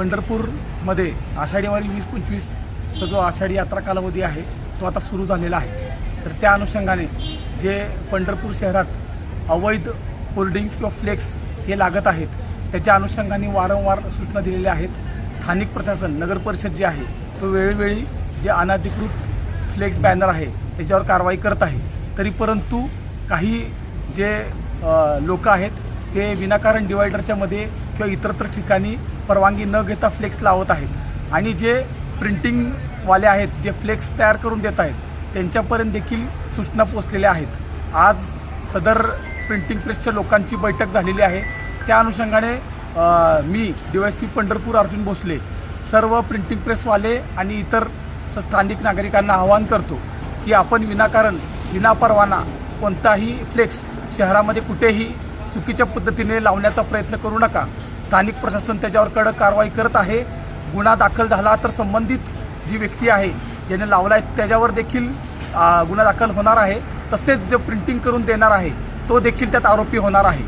पंढरपूरमध्ये आषाढी वारी 20-25चा जो आषाढी यात्रा कालावधी आहे तो आता सुरू झालेला आहे। तर त्या अनुषंगाने जे पंढरपूर शहरात अवैध होर्डिंग्स किंवा फ्लेक्स हे लागत आहेत त्याच्या अनुषंगाने वारंवार सूचना दिलेल्या आहेत। स्थानिक प्रशासन नगर परिषद जे आहे तो वेळोवेळी जे अनधिकृत फ्लेक्स बॅनर आहे त्याच्यावर कारवाई करत आहे। तरी परंतु काही जे लोक आहेत ते विनाकारण डिवायडरच्या मध्ये किंवा इतरत्र ठिकाणी परवानगी न घेता फ्लेक्स लावत आहेत आणि जे प्रिंटिंगवाले आहेत जे फ्लेक्स तयार करून देत आहेत त्यांच्यापर्यंत देखील सूचना पोचलेल्या आहेत। आज सदर प्रिंटिंग प्रेसच्या लोकांची बैठक झालेली आहे। त्या अनुषंगाने मी DYSP पंढरपूर अर्जुन भोसले सर्व प्रिंटिंग प्रेसवाले आणि इतर स्थानिक नागरिकांना आवाहन करतो की आपण विनाकारण विनापरवाना कोणताही फ्लेक्स शहरामध्ये कुठेही चुकीच्या पद्धतीने लावण्याचा प्रयत्न करू नका। स्थानिक प्रशासन त्याच्यावर कडक कारवाई करत आहे। गुन्हा दाखल झाला तर संबंधित जी व्यक्ती आहे ज्याने लावला आहे त्याच्यावर देखील गुन्हा दाखल होणार आहे। तसेच जो प्रिंटिंग करून देणार आहे तो देखील त्यात आरोपी होणार आहे।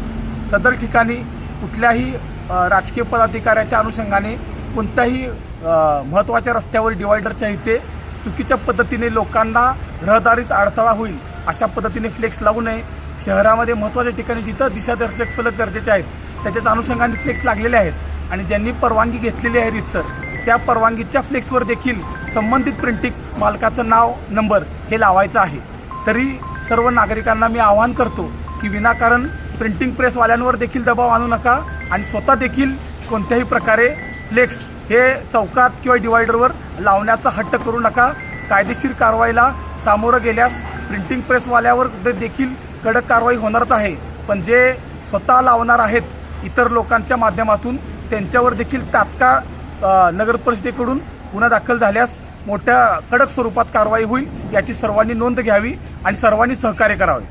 सदर ठिकाणी कुठल्याही राजकीय पदाधिकाऱ्याच्या अनुषंगाने कोणत्याही महत्त्वाच्या रस्त्यावर डिवायडरच्या इथे चुकीच्या पद्धतीने लोकांना रहदारीस अडथळा होईल अशा पद्धतीने फ्लेक्स लावू नये। शहरामध्ये महत्त्वाच्या ठिकाणी जिथं दिशादर्शक फलक गरजेचे आहेत त्याच्याच अनुषंगाने फ्लेक्स लागलेले आहेत आणि ज्यांनी परवानगी घेतलेली आहे रीतसर त्या परवानगीच्या फ्लेक्सवर देखील संबंधित प्रिंटिंग मालकाचं नाव नंबर हे लावायचं आहे। तरी सर्व नागरिकांना मी आवाहन करतो की विनाकारण प्रिंटिंग प्रेसवाल्यांवर देखील दबाव आणू नका आणि स्वतः देखील कोणत्याही प्रकारे फ्लेक्स हे चौकात किंवा डिवायडरवर लावण्याचा हट्ट करू नका। कायदेशीर कारवाईला सामोरं गेल्यास प्रिंटिंग प्रेसवाल्यावर देखील कडक कारवाई होणारच आहे। पण जे स्वतः लावणार आहेत इतर लोकांच्या माध्यमातून त्यांच्यावर देखील तात्काळ नगर परिषदेकडून गुन्हा दाखल झाल्यास मोठ्या कडक स्वरूपात कारवाई होईल याची सर्वांनी नोंद घ्यावी आणि सर्वांनी सहकार्य करावे।